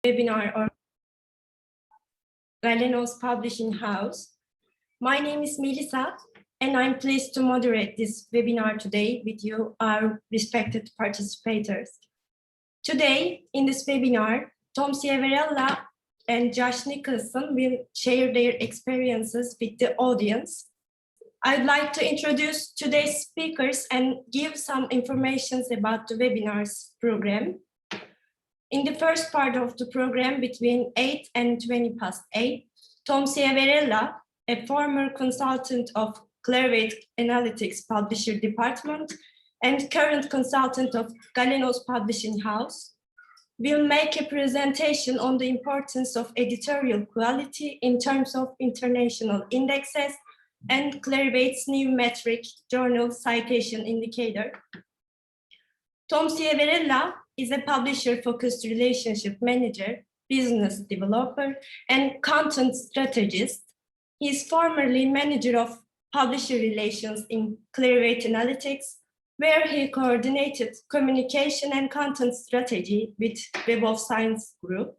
Webinar or Galenos Publishing House. My name is Melissa, and I'm pleased to moderate this webinar today with you, our respected participators. Today, in this webinar, Tom Ciavarella and Josh Nicholson will share their experiences with the audience. I'd like to introduce today's speakers and give some information about the webinar's program. In the first part of the program, between 8 and 20 past 8, Tom Ciavarella, a former consultant of Clarivate Analytics Publisher Department and current consultant of Galenos Publishing House, will make a presentation on the importance of editorial quality in terms of international indexes and Clarivate's new metric journal Citation Indicator. Tom Ciavarella is a publisher-focused relationship manager, business developer, and content strategist. He is formerly manager of publisher relations in Clarivate Analytics, where he coordinated communication and content strategy with Web of Science Group.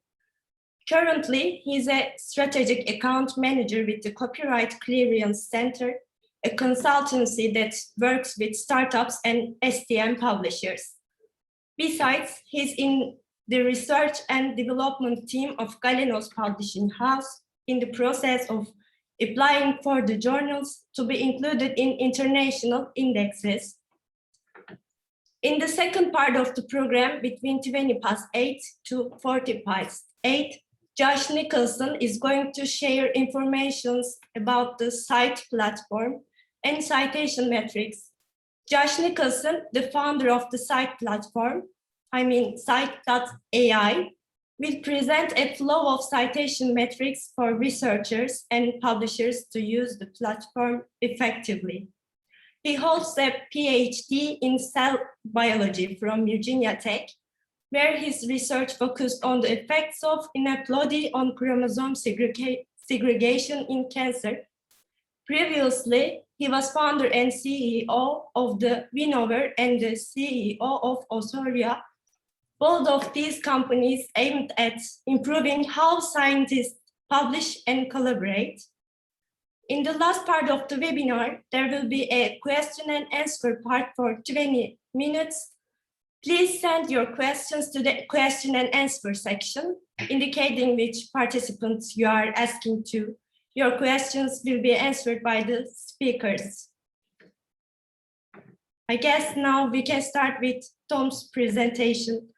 Currently, he is a strategic account manager with the Copyright Clearance Center, a consultancy that works with startups and STM publishers. Besides, he's in the research and development team of Galenos Publishing House in the process of applying for the journals to be included in international indexes. In the second part of the program, between 20 past 8 to 40 past 8, Josh Nicholson is going to share information about the Scite platform and citation metrics. Josh Nicholson, the founder of the Scite platform, Scite.ai, will present a flow of citation metrics for researchers and publishers to use the platform effectively. He holds a PhD in cell biology from Virginia Tech, where his research focused on the effects of inequality on chromosome segregation in cancer. Previously, he was founder and CEO of the Vinover and the CEO of Osoria. Both of these companies aimed at improving how scientists publish and collaborate. In the last part of the webinar, there will be a question and answer part for 20 minutes. Please send your questions to the question and answer section, indicating which participants you are asking to. Your questions will be answered by the speakers. I guess now we can start with Tom's presentation.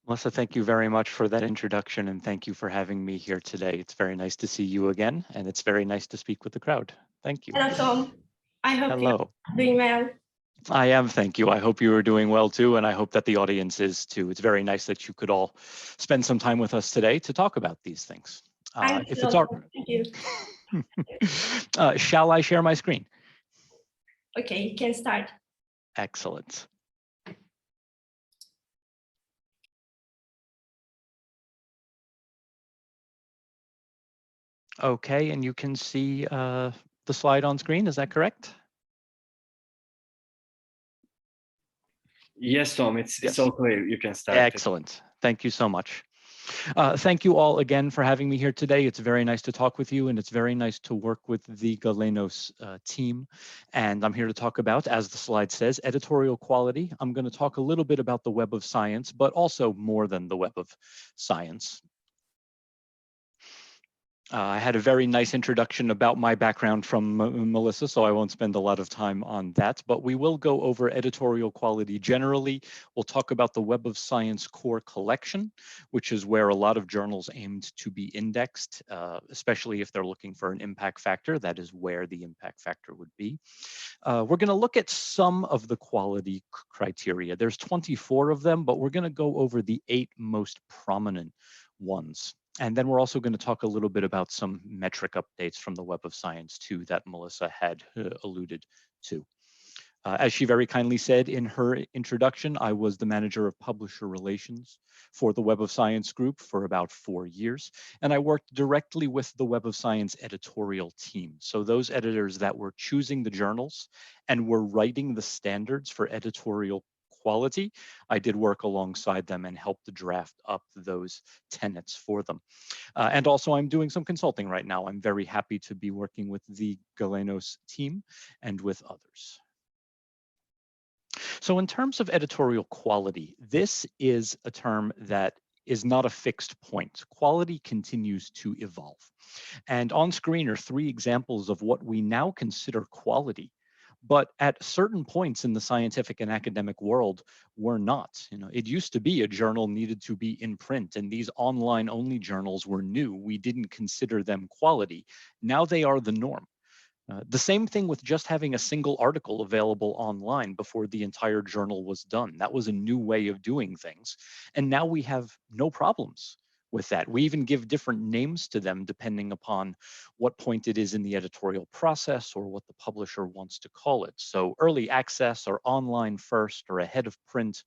Melissa, thank you very much for that introduction, and thank you for having me here today. It's very nice to see you again, and it's very nice to speak with the crowd. Thank you. Hello, Tom. I hope you're doing well. I am, thank you. I hope you are doing well too, and I hope that the audience is too. It's very nice that you could all spend some time with us today to talk about these things. Thank you. Shall I share my screen? Okay, you can start. Excellent. Okay, and you can see the slide on screen, is that correct? Yes, Tom, it's all clear. You can start. Excellent. Thank you so much. Thank you all again for having me here today. It's very nice to talk with you, and it's very nice to work with the Galenos team. And I'm here to talk about, as the slide says, editorial quality. I'm going to talk a little bit about the Web of Science, but also more than the Web of Science. I had a very nice introduction about my background from Melissa, so I won't spend a lot of time on that, but we will go over editorial quality generally. We'll talk about the Web of Science core collection, which is where a lot of journals aimed to be indexed, especially if they're looking for an impact factor. That is where the impact factor would be. We're going to look at some of the quality criteria. There's 24 of them, but we're going to go over the 8 most prominent ones. And then we're also going to talk a little bit about some metric updates from the Web of Science too that Melissa had alluded to. As she very kindly said in her introduction, I was the manager of publisher relations for the Web of Science group for about 4 years, and I worked directly with the Web of Science editorial team. So those editors that were choosing the journals and were writing the standards for editorial quality. I did work alongside them and helped draft up those tenets for them. And also I'm doing some consulting right now. I'm very happy to be working with the Galenos team and with others. So in terms of editorial quality, this is a term that is not a fixed point. Quality continues to evolve. And on screen are 3 examples of what we now consider quality, but at certain points in the scientific and academic world were not. It used to be a journal needed to be in print, and these online only journals were new. We didn't consider them quality. Now they are the norm. The same thing with just having a single article available online before the entire journal was done. That was a new way of doing things. And now we have no problems with that. We even give different names to them depending upon what point it is in the editorial process or what the publisher wants to call it. So early access or online first or ahead of print,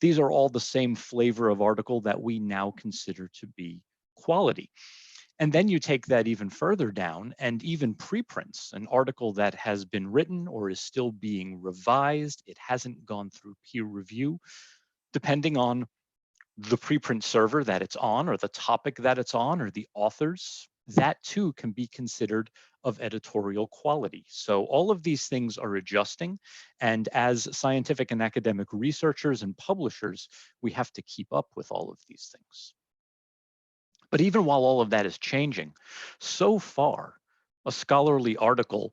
these are all the same flavor of article that we now consider to be quality. And then you take that even further down, and even preprints, an article that has been written or is still being revised, it hasn't gone through peer review, depending on the preprint server that it's on or the topic that it's on or the authors, that too can be considered of editorial quality. So all of these things are adjusting, and as scientific and academic researchers and publishers, we have to keep up with all of these things. But even while all of that is changing, so far, a scholarly article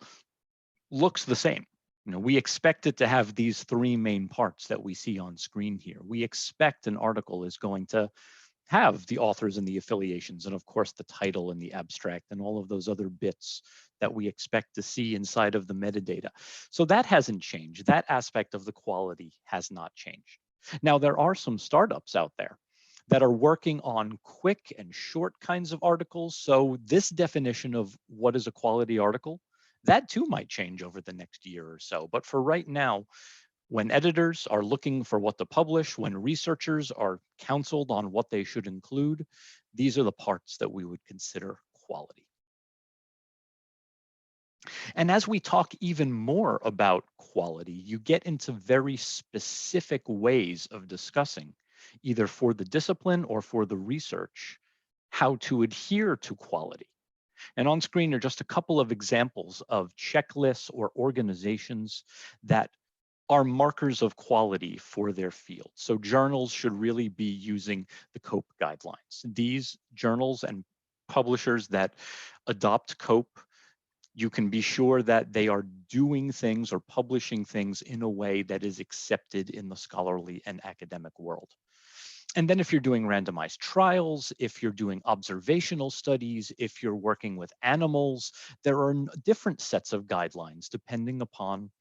looks the same. We expect it to have these 3 main parts that we see on screen here. We expect an article is going to have the authors and the affiliations, and of course the title and the abstract and all of those other bits that we expect to see inside of the metadata. So that hasn't changed. That aspect of the quality has not changed. Now, there are some startups out there that are working on quick and short kinds of articles. So this definition of what is a quality article, that too might change over the next year or so. But for right now, when editors are looking for what to publish, when researchers are counseled on what they should include, these are the parts that we would consider quality. And as we talk even more about quality, you get into very specific ways of discussing, either for the discipline or for the research, how to adhere to quality. And on screen are just a couple of examples of checklists or organizations that are markers of quality for their field. So journals should really be using the COPE guidelines. These journals and publishers that adopt COPE, you can be sure that they are doing things or publishing things in a way that is accepted in the scholarly and academic world. And then if you're doing randomized trials, if you're doing observational studies, if you're working with animals, there are different sets of guidelines depending upon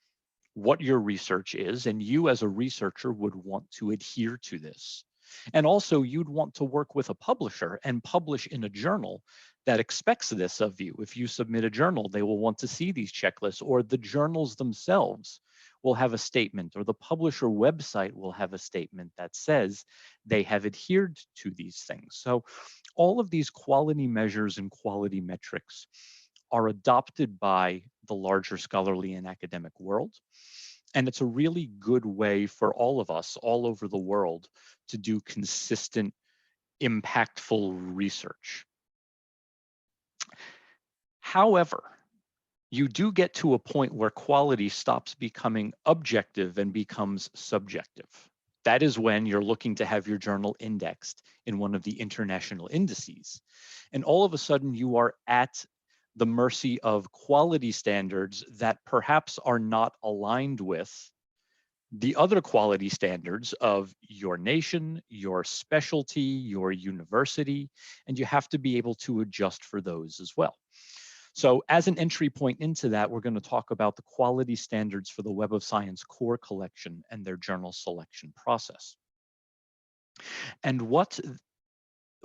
what your research is, and you as a researcher would want to adhere to this. And also you'd want to work with a publisher and publish in a journal that expects this of you. If you submit a journal, they will want to see these checklists, or the journals themselves will have a statement, or the publisher website will have a statement that says they have adhered to these things. So all of these quality measures and quality metrics are adopted by the larger scholarly and academic world. And it's a really good way for all of us all over the world to do consistent, impactful research. However, you do get to a point where quality stops becoming objective and becomes subjective. That is when you're looking to have your journal indexed in one of the international indices. And all of a sudden you are at the mercy of quality standards that perhaps are not aligned with the other quality standards of your nation, your specialty, your university, and you have to be able to adjust for those as well. So as an entry point into that, we're going to talk about the quality standards for the Web of Science core collection and their journal selection process. And what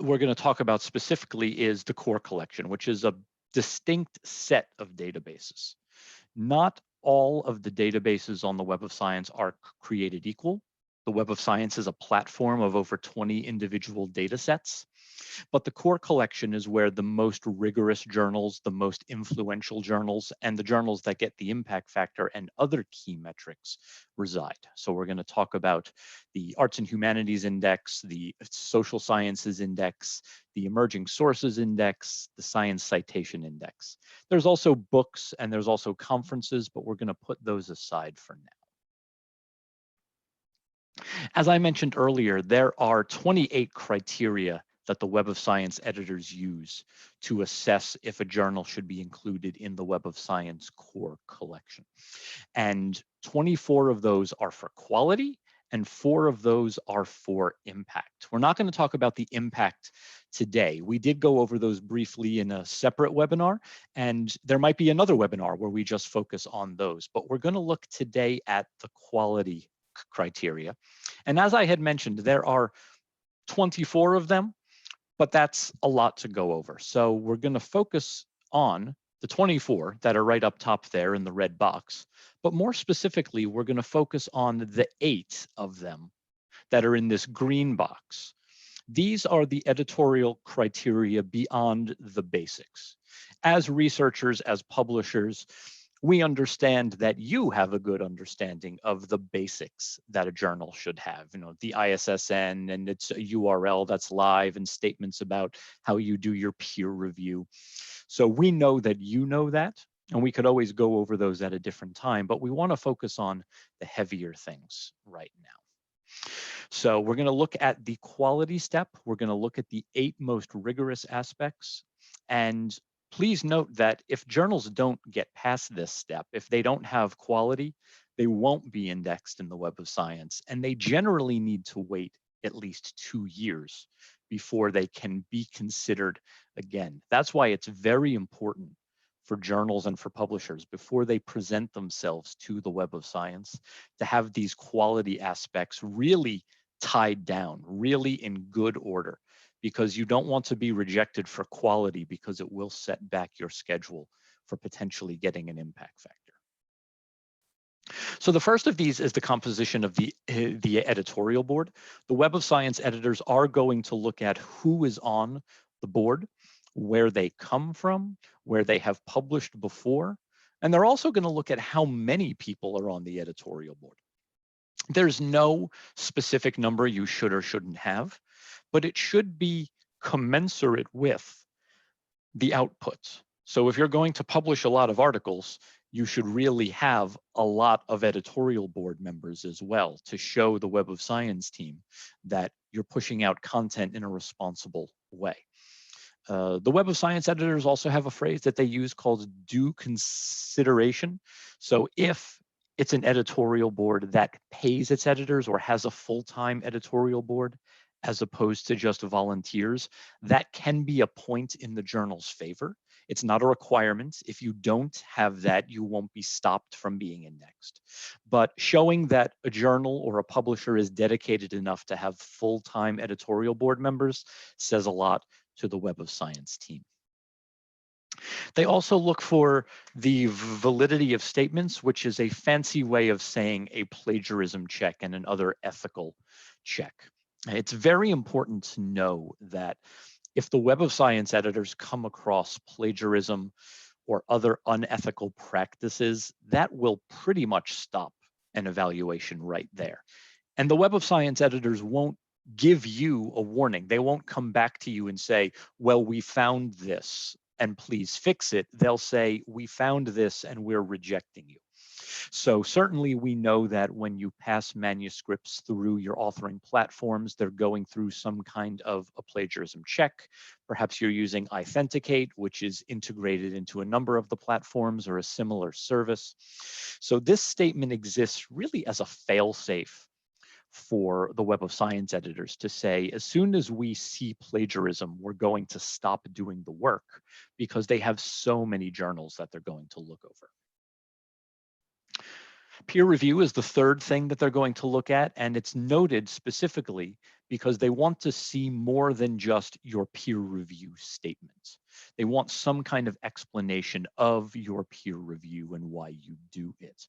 we're going to talk about specifically is the core collection, which is a distinct set of databases. Not all of the databases on the Web of Science are created equal. The Web of Science is a platform of over 20 individual data sets, but the core collection is where the most rigorous journals, the most influential journals, and the journals that get the impact factor and other key metrics reside. So we're going to talk about the Arts and Humanities Index, the Social Sciences Index, the Emerging Sources Index, the Science Citation Index. There's also books and there's also conferences, but we're going to put those aside for now. As I mentioned earlier, there are 28 criteria that the Web of Science editors use to assess if a journal should be included in the Web of Science core collection. And 24 of those are for quality and 4 of those are for impact. We're not going to talk about the impact today. We did go over those briefly in a separate webinar, and there might be another webinar where we just focus on those, but we're going to look today at the quality criteria. And as I had mentioned, there are 24 of them, but that's a lot to go over. So we're going to focus on the 24 that are right up top there in the red box, but more specifically, we're going to focus on the 8 of them that are in this green box. These are the editorial criteria beyond the basics. As researchers, as publishers, we understand that you have a good understanding of the basics that a journal should have, the ISSN and its a URL that's live and statements about how you do your peer review. So we know that you know that, and we could always go over those at a different time, but we want to focus on the heavier things right now. So we're going to look at the quality step. We're going to look at the 8 most rigorous aspects. And please note that if journals don't get past this step, if they don't have quality, they won't be indexed in the Web of Science, and they generally need to wait at least 2 years before they can be considered again. That's why it's very important for journals and for publishers before they present themselves to the Web of Science to have these quality aspects really tied down, really in good order, because you don't want to be rejected for quality because it will set back your schedule for potentially getting an impact factor. So the first of these is the composition of the editorial board. The Web of Science editors are going to look at who is on the board, where they come from, where they have published before, and they're also going to look at how many people are on the editorial board. There's no specific number you should or shouldn't have, but it should be commensurate with the outputs. So if you're going to publish a lot of articles, you should really have a lot of editorial board members as well to show the Web of Science team that you're pushing out content in a responsible way. The Web of Science editors also have a phrase that they use called due consideration. So if it's an editorial board that pays its editors or has a full-time editorial board, as opposed to just volunteers, that can be a point in the journal's favor. It's not a requirement. If you don't have that, you won't be stopped from being indexed. But showing that a journal or a publisher is dedicated enough to have full-time editorial board members says a lot to the Web of Science team. They also look for the validity of statements, which is a fancy way of saying a plagiarism check and another ethical check. It's very important to know that if the Web of Science editors come across plagiarism or other unethical practices, that will pretty much stop an evaluation right there. And the Web of Science editors won't give you a warning. They won't come back to you and say, well, we found this and please fix it. They'll say, we found this and we're rejecting you. So certainly we know that when you pass manuscripts through your authoring platforms, they're going through some kind of a plagiarism check. Perhaps you're using Authenticate, which is integrated into a number of the platforms or a similar service. So this statement exists really as a fail-safe for the Web of Science editors to say, as soon as we see plagiarism, we're going to stop doing the work because they have so many journals that they're going to look over. Peer review is the third thing that they're going to look at, and it's noted specifically because they want to see more than just your peer review statement. They want some kind of explanation of your peer review and why you do it.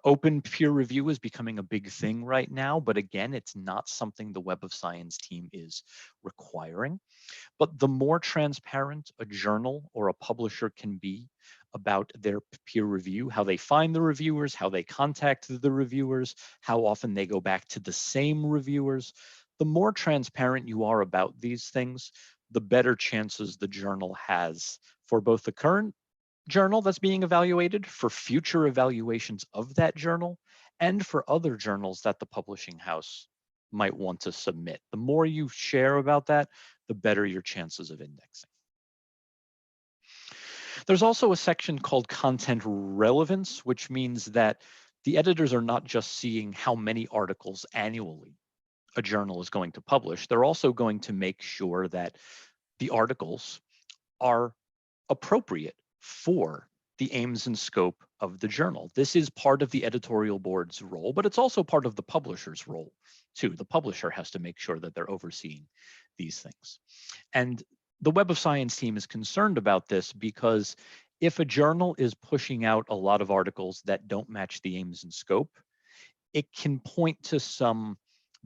Open peer review is becoming a big thing right now, but again, it's not something the Web of Science team is requiring. But the more transparent a journal or a publisher can be about their peer review, how they find the reviewers, how they contact the reviewers, how often they go back to the same reviewers, the more transparent you are about these things, the better chances the journal has for both the current journal that's being evaluated, for future evaluations of that journal, and for other journals that the publishing house might want to submit. The more you share about that, the better your chances of indexing. There's also a section called content relevance, which means that the editors are not just seeing how many articles annually a journal is going to publish. They're also going to make sure that the articles are appropriate for the aims and scope of the journal. This is part of the editorial board's role, but it's also part of the publisher's role too. The publisher has to make sure that they're overseeing these things. And the Web of Science team is concerned about this because if a journal is pushing out a lot of articles that don't match the aims and scope, it can point to some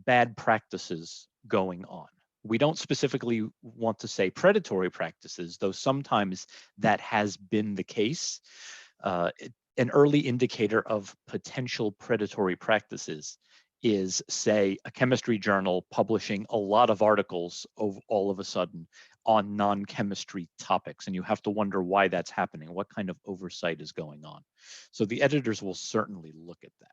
bad practices going on. We don't specifically want to say predatory practices, though sometimes that has been the case. An early indicator of potential predatory practices is, say, a chemistry journal publishing a lot of articles all of a sudden on non-chemistry topics, and you have to wonder why that's happening, what kind of oversight is going on. So the editors will certainly look at that.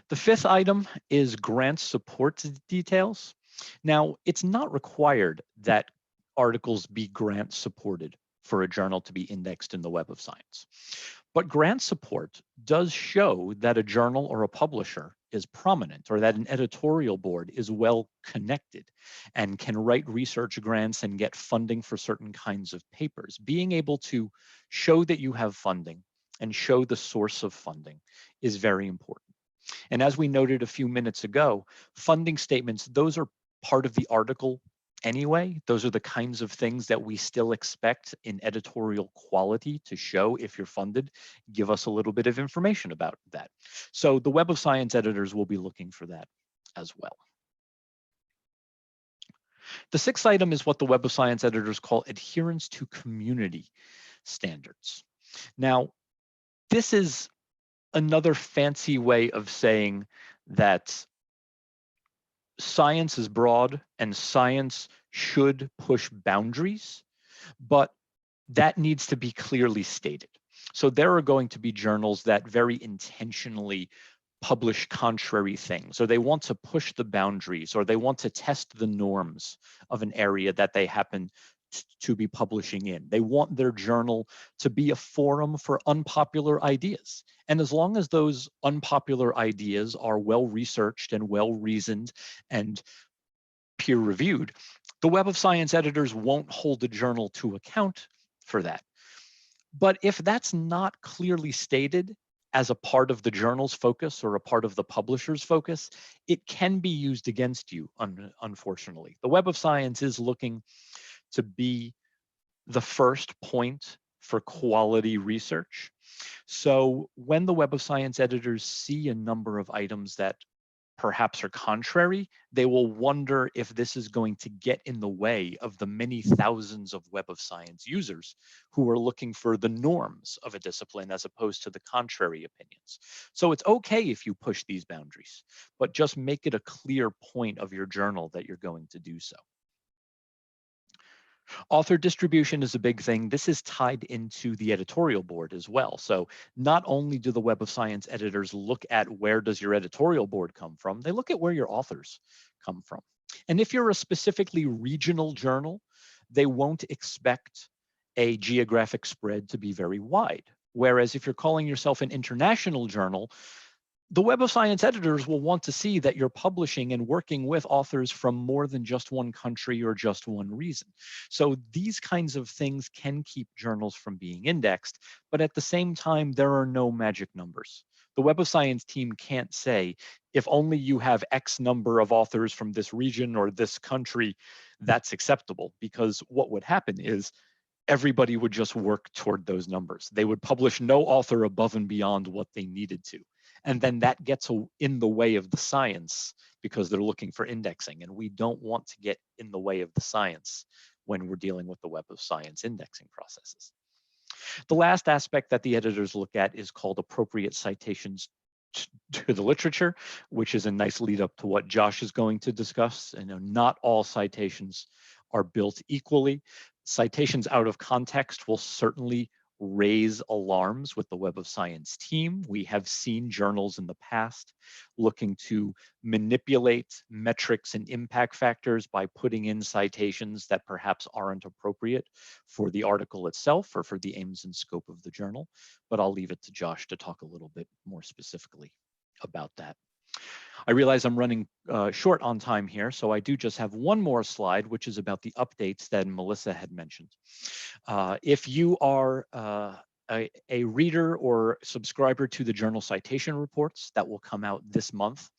The fifth item is grant support details. Now, it's not required that articles be grant supported for a journal to be indexed in the Web of Science. But grant support does show that a journal or a publisher is prominent, or that an editorial board is well connected and can write research grants and get funding for certain kinds of papers. Being able to show that you have funding and show the source of funding is very important. And as we noted a few minutes ago, funding statements, those are part of the article anyway. Those are the kinds of things that we still expect in editorial quality to show if you're funded. Give us a little bit of information about that. So the Web of Science editors will be looking for that as well. The sixth item is what the Web of Science editors call adherence to community standards. Now, this is another fancy way of saying that science is broad and science should push boundaries, but that needs to be clearly stated. So there are going to be journals that very intentionally publish contrary things, or they want to push the boundaries, or they want to test the norms of an area that they happen to be publishing in. They want their journal to be a forum for unpopular ideas. And as long as those unpopular ideas are well researched and well reasoned and peer reviewed, the Web of Science editors won't hold the journal to account for that. But if that's not clearly stated as a part of the journal's focus or a part of the publisher's focus, it can be used against you, unfortunately. The Web of Science is looking to be the first point for quality research. So when the Web of Science editors see a number of items that perhaps are contrary, they will wonder if this is going to get in the way of the many thousands of Web of Science users who are looking for the norms of a discipline as opposed to the contrary opinions. So it's okay if you push these boundaries, but just make it a clear point of your journal that you're going to do so. Author distribution is a big thing. This is tied into the editorial board as well. So not only do the Web of Science editors look at where does your editorial board come from, they look at where your authors come from. And if you're a specifically regional journal, they won't expect a geographic spread to be very wide. Whereas if you're calling yourself an international journal, The Web of Science editors will want to see that you're publishing and working with authors from more than just one country or just one reason. So these kinds of things can keep journals from being indexed, but at the same time, there are no magic numbers. The Web of Science team can't say, if only you have X number of authors from this region or this country, that's acceptable, because what would happen is everybody would just work toward those numbers. They would publish no author above and beyond what they needed to. And then that gets in the way of the science because they're looking for indexing. And we don't want to get in the way of the science when we're dealing with the Web of Science indexing processes. The last aspect that the editors look at is called appropriate citations to the literature, which is a nice lead up to what Josh is going to discuss. And not all citations are built equally. Citations out of context will certainly raise alarms with the Web of Science team. We have seen journals in the past looking to manipulate metrics and impact factors by putting in citations that perhaps aren't appropriate for the article itself or for the aims and scope of the journal. But I'll leave it to Josh to talk a little bit more specifically about that. I realize I'm running short on time here, so I do just have one more slide, which is about the updates that Melissa had mentioned. If you are a reader or subscriber to the journal citation reports that will come out this month,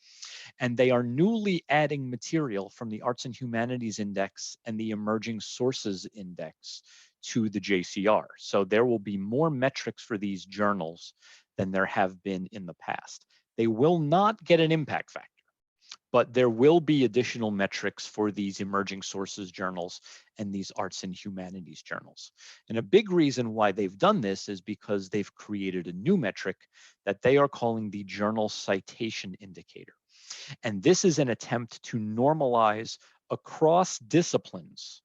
and they are newly adding material from the Arts and Humanities Index and the Emerging Sources Index to the JCR. So there will be more metrics for these journals than there have been in the past. They will not get an impact factor, but there will be additional metrics for these emerging sources journals and these arts and humanities journals. And a big reason why they've done this is because they've created a new metric that they are calling the Journal Citation Indicator. And this is an attempt to normalize across disciplines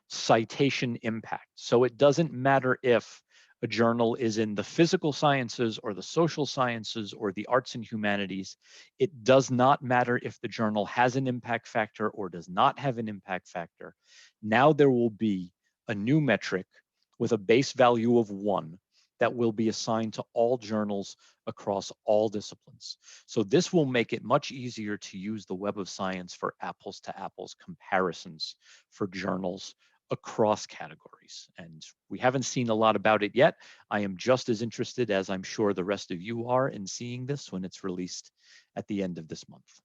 citation impact. So it doesn't matter if a journal is in the physical sciences or the social sciences or the arts and humanities. It does not matter if the journal has an impact factor or does not have an impact factor. Now there will be a new metric with a base value of 1 that will be assigned to all journals across all disciplines. So this will make it much easier to use the Web of Science for apples to apples comparisons for journals across categories. And we haven't seen a lot about it yet. I am just as interested as I'm sure the rest of you are in seeing this when it's released at the end of this month.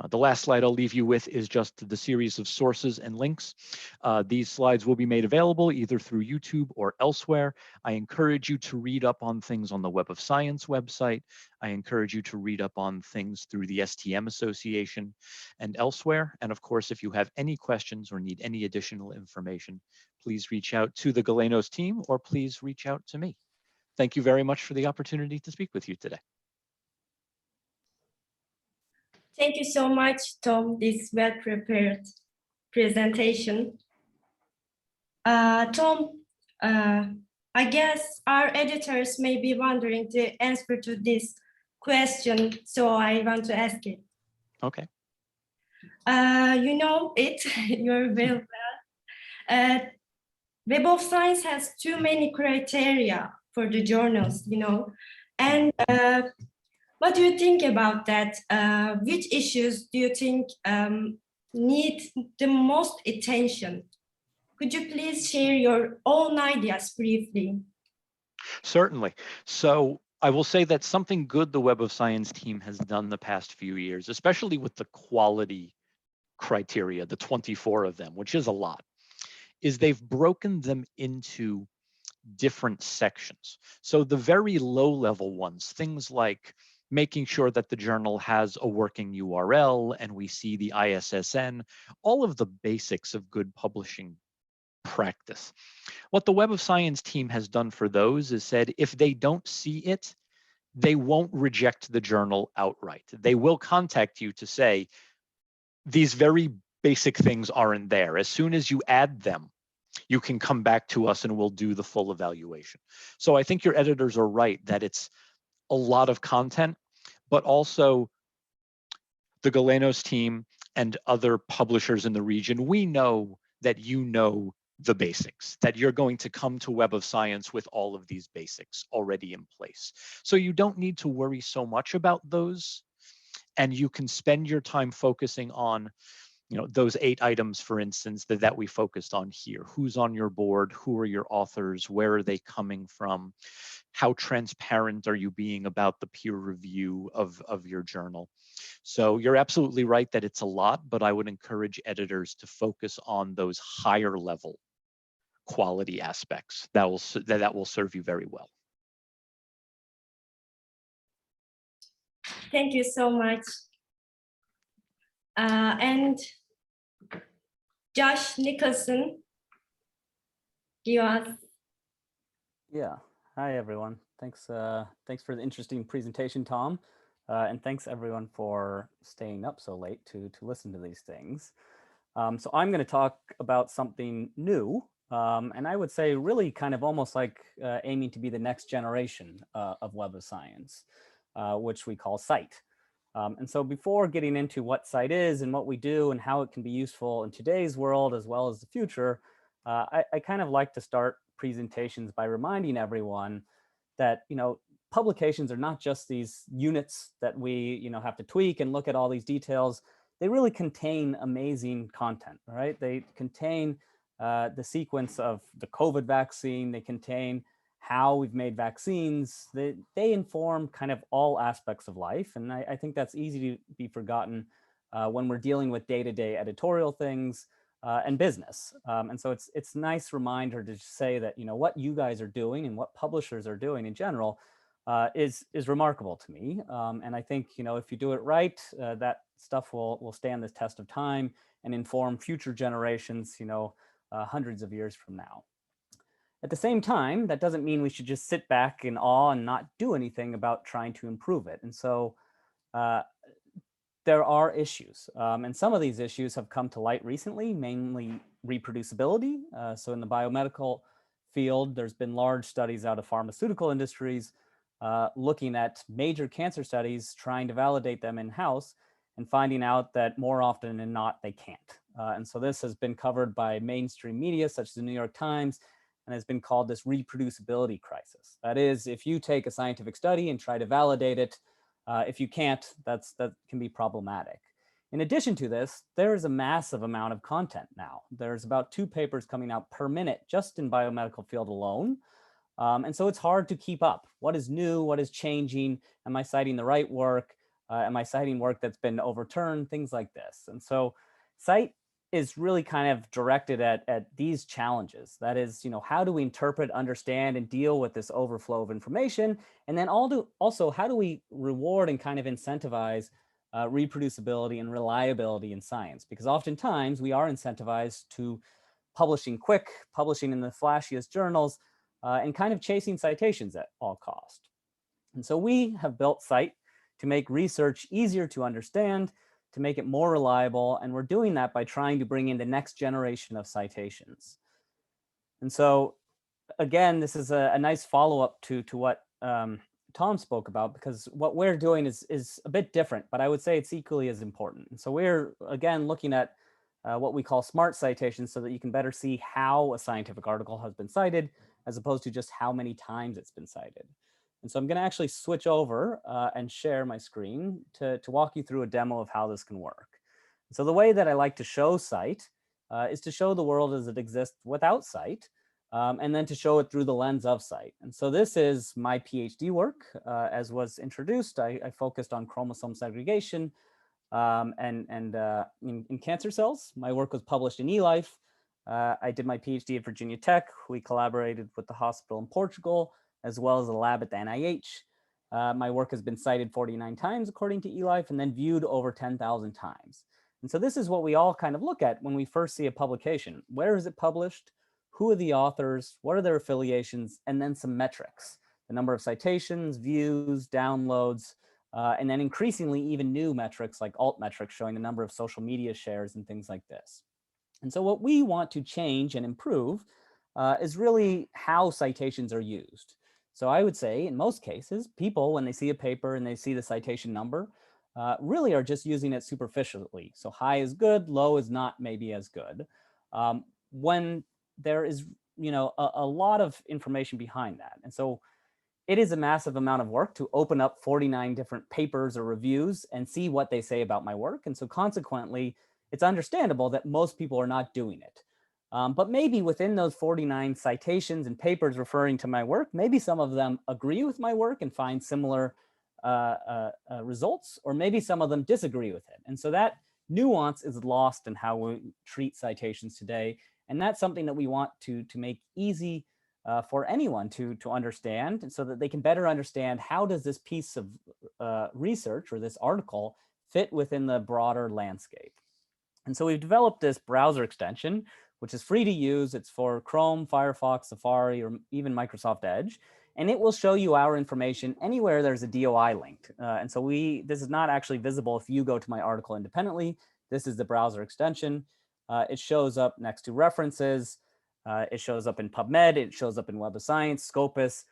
The last slide I'll leave you with is just the series of sources and links. These slides will be made available either through YouTube or elsewhere. I encourage you to read up on things on the Web of Science website. I encourage you to read up on things through the STM Association and elsewhere. And of course, if you have any questions or need any additional information, please reach out to the Galenos team or please reach out to me. Thank you very much for the opportunity to speak with you today. Thank you so much, Tom, this well-prepared presentation. Tom, I guess our editors may be wondering the answer to this question, so I want to ask it. Okay. You know it, you're very well. Web of Science has too many criteria for the journals, you know, and what do you think about that? Which issues do you think need the most attention? Could you please share your own ideas briefly? Certainly. So I will say that something good the Web of Science team has done the past few years, especially with the quality criteria, the 24 of them, which is a lot, is they've broken them into different sections. So the very low level ones, things like making sure that the journal has a working URL and we see the ISSN, all of the basics of good publishing practice. What the Web of Science team has done for those is said, if they don't see it, they won't reject the journal outright. They will contact you to say, these very basic things aren't there. As soon as you add them, you can come back to us and we'll do the full evaluation. So I think your editors are right that it's a lot of content, but also the Galenos team and other publishers in the region, we know that you know the basics, that you're going to come to Web of Science with all of these basics already in place. So you don't need to worry so much about those, and you can spend your time focusing on, you know, those 8 items, for instance, that we focused on here. Who's on your board? Who are your authors? Where are they coming from? How transparent are you being about the peer review of your journal? So you're absolutely right that it's a lot, but I would encourage editors to focus on those higher level quality aspects. That will serve you very well. Thank you so much. And Josh Nicholson, give us. Yeah. Hi, everyone. Thanks for the interesting presentation, Tom. And thanks, everyone, for staying up so late to listen to these things. So I'm going to talk about something new, and I would say really kind of almost like aiming to be the next generation of Web of Science, which we call Scite. And so before getting into what Scite is and what we do and how it can be useful in today's world as well as the future, I kind of like to start presentations by reminding everyone that, you know, publications are not just these units that we, you know, have to tweak and look at all these details. They really contain amazing content, right? They contain the sequence of the COVID vaccine. They contain how we've made vaccines. They inform kind of all aspects of life. And I think that's easy to be forgotten when we're dealing with day-to-day editorial things and business. And so it's a nice reminder to say that, you know, what you guys are doing and what publishers are doing in general is remarkable to me. And I think, you know, if you do it right, that stuff will stand the test of time and inform future generations, you know, hundreds of years from now. At the same time, that doesn't mean we should just sit back in awe and not do anything about trying to improve it. And so there are issues, and some of these issues have come to light recently, mainly reproducibility. So in the biomedical field, there's been large studies out of pharmaceutical industries looking at major cancer studies, trying to validate them in-house and finding out that more often than not, they can't. And so this has been covered by mainstream media, such as the New York Times, and has been called this reproducibility crisis. That is, if you take a scientific study and try to validate it, if you can't, that can be problematic. In addition to this, there is a massive amount of content now. There's about 2 papers coming out per minute just in biomedical field alone. And so it's hard to keep up. What is new? What is changing? Am I citing the right work? Am I citing work that's been overturned? Things like this. And so Scite is really kind of directed at these challenges. That is, you know, how do we interpret, understand, and deal with this overflow of information? And then also, how do we reward and kind of incentivize reproducibility and reliability in science? Because oftentimes we are incentivized to publishing quick, publishing in the flashiest journals, and kind of chasing citations at all cost. And so we have built Scite to make research easier to understand, to make it more reliable. And we're doing that by trying to bring in the next generation of citations. And so again, this is a nice follow-up to what Tom spoke about, because what we're doing is a bit different, but I would say it's equally as important. And so we're, again, looking at what we call smart citations so that you can better see how a scientific article has been cited, as opposed to just how many times it's been cited. And so I'm going to actually switch over and share my screen to walk you through a demo of how this can work. So the way that I like to show Scite is to show the world as it exists without Scite, and then to show it through the lens of Scite. And so this is my PhD work. As was introduced, I focused on chromosome segregation in cancer cells. My work was published in eLife. I did my PhD at Virginia Tech. We collaborated with the hospital in Portugal, as well as a lab at the NIH. My work has been cited 49 times according to eLife, and then viewed over 10,000 times. And so this is what we all kind of look at when we first see a publication. Where is it published? Who are the authors? What are their affiliations? And then some metrics, the number of citations, views, downloads, and then increasingly even new metrics like alt metrics showing the number of social media shares and things like this. And so what we want to change and improve is really how citations are used. So I would say in most cases, people, when they see a paper and they see the citation number, really are just using it superficially. So high is good, low is not maybe as good. When there is, a lot of information behind that. And so it is a massive amount of work to open up 49 different papers or reviews and see what they say about my work. And so consequently, it's understandable that most people are not doing it. But maybe within those 49 citations and papers referring to my work, maybe some of them agree with my work and find similar results, or maybe some of them disagree with it. And so that nuance is lost in how we treat citations today. And that's something that we want to make easy for anyone to understand, so that they can better understand how does this piece of research or this article fit within the broader landscape. And so we've developed this browser extension, which is free to use. It's for Chrome, Firefox, Safari, or even Microsoft Edge. And it will show you our information anywhere there's a DOI linked. And so this is not actually visible if you go to my article independently. This is the browser extension. It shows up next to references. It shows up in PubMed. It shows up in Web of Science, Scopus,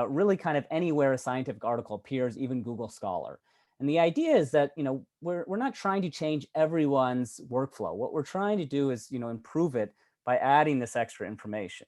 really kind of anywhere a scientific article appears, even Google Scholar. And the idea is that, we're not trying to change everyone's workflow. What we're trying to do is, improve it by adding this extra information.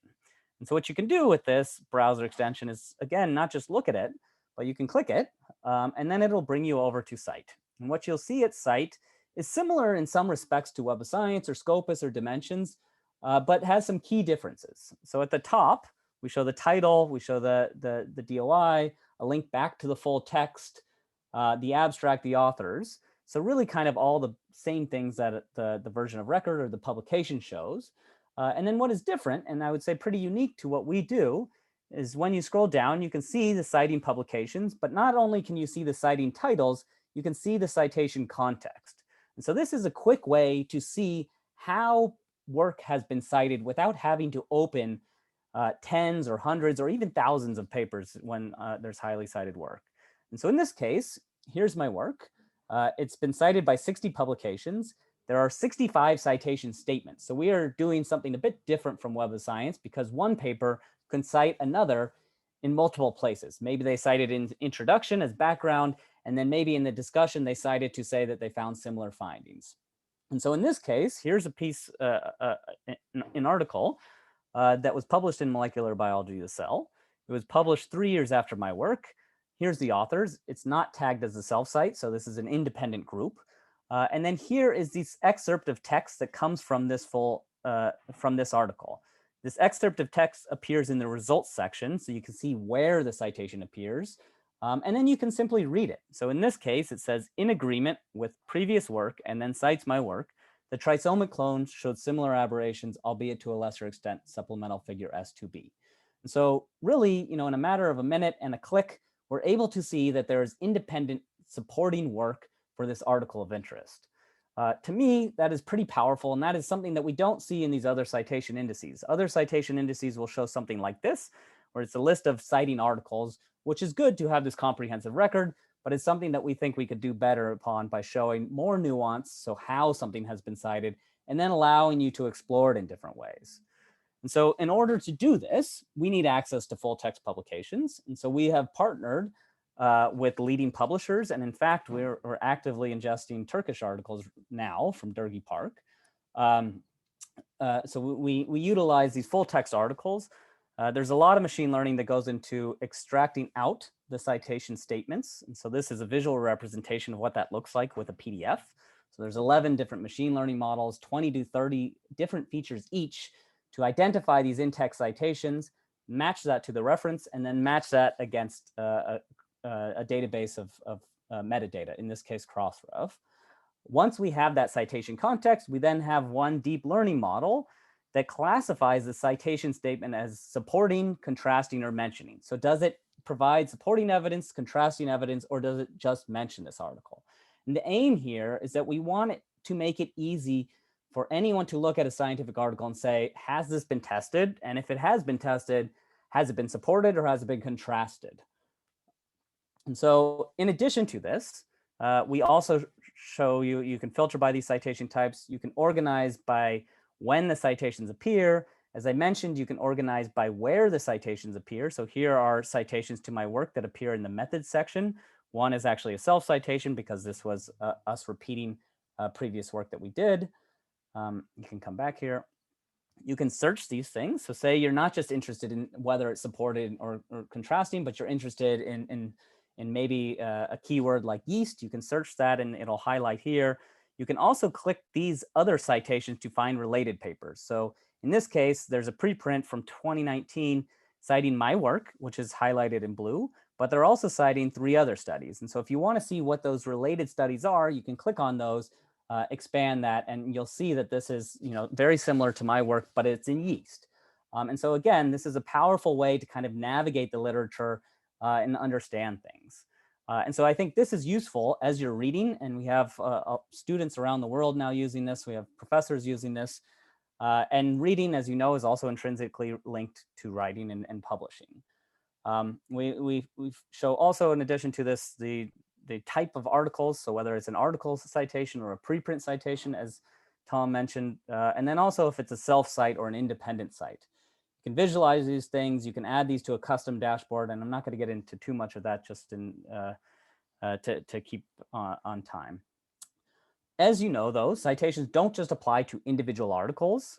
And so what you can do with this browser extension is, again, not just look at it, but you can click it, and then it'll bring you over to Scite. And what you'll see at Scite is similar in some respects to Web of Science or Scopus or Dimensions, but has some key differences. So at the top, we show the title, we show the DOI, a link back to the full text, the abstract, the authors. So really kind of all the same things that the version of record or the publication shows. And then what is different, and I would say pretty unique to what we do, is when you scroll down, you can see the citing publications, but not only can you see the citing titles, you can see the citation context. And so this is a quick way to see how work has been cited without having to open tens or hundreds or even thousands of papers when there's highly cited work. And so in this case, here's my work. It's been cited by 60 publications. There are 65 citation statements. So we are doing something a bit different from Web of Science, because one paper can cite another in multiple places. Maybe they cite it in introduction as background, and then maybe in the discussion, they cite it to say that they found similar findings. And so in this case, here's a piece, an article that was published in Molecular Biology of the Cell. It was published 3 years after my work. Here's the authors. It's not tagged as a self-cite, so this is an independent group. And then here is this excerpt of text that comes from this from this article. This excerpt of text appears in the results section, so you can see where the citation appears. And then you can simply read it. So in this case, it says, in agreement with previous work, and then cites my work, the trisomic clones showed similar aberrations, albeit to a lesser extent, supplemental figure S2b. And so really, in a matter of a minute and a click, we're able to see that there is independent supporting work for this article of interest. To me, that is pretty powerful, and that is something that we don't see in these other citation indices. Other citation indices will show something like this, where it's a list of citing articles, which is good to have this comprehensive record, but it's something that we think we could do better upon by showing more nuance, so how something has been cited, and then allowing you to explore it in different ways. And so in order to do this, we need access to full text publications. And so we have partnered with leading publishers. And in fact, we're actively ingesting Turkish articles now from Dergi Park. So we utilize these full text articles. There's a lot of machine learning that goes into extracting out the citation statements. And so this is a visual representation of what that looks like with a PDF. So there's 11 different machine learning models, 20 to 30 different features each to identify these in-text citations, match that to the reference, and then match that against a database of metadata, in this case, Crossref. Once we have that citation context, we then have one deep learning model that classifies the citation statement as supporting, contrasting, or mentioning. So does it provide supporting evidence, contrasting evidence, or does it just mention this article? And the aim here is that we want it to make it easy for anyone to look at a scientific article and say, has this been tested? And if it has been tested, has it been supported or has it been contrasted? And so in addition to this, we also show you can filter by these citation types. You can organize by when the citations appear. As I mentioned, you can organize by where the citations appear. So here are citations to my work that appear in the methods section. One is actually a self-citation because this was us repeating previous work that we did. You can come back here. you can search these things. So say you're not just interested in whether it's supported or contrasting, but you're interested in maybe a keyword like yeast. You can search that and it'll highlight here. You can also click these other citations to find related papers. So in this case, there's a preprint from 2019 citing my work, which is highlighted in blue, but they're also citing 3 other studies. And so if you want to see what those related studies are, you can click on those, expand that, and you'll see that this is, very similar to my work, but it's in yeast. And so again, this is a powerful way to kind of navigate the literature and understand things. And so I think this is useful as you're reading, and we have students around the world now using this. We have professors using this. And reading, as you know, is also intrinsically linked to writing and publishing. We show also, in addition to this, the type of articles. So whether it's an article citation or a preprint citation, as Tom mentioned, and then also if it's a self-cite or an independent cite. You can visualize these things. You can add these to a custom dashboard, and I'm not going to get into too much of that just to keep on time. As you know, though, citations don't just apply to individual articles.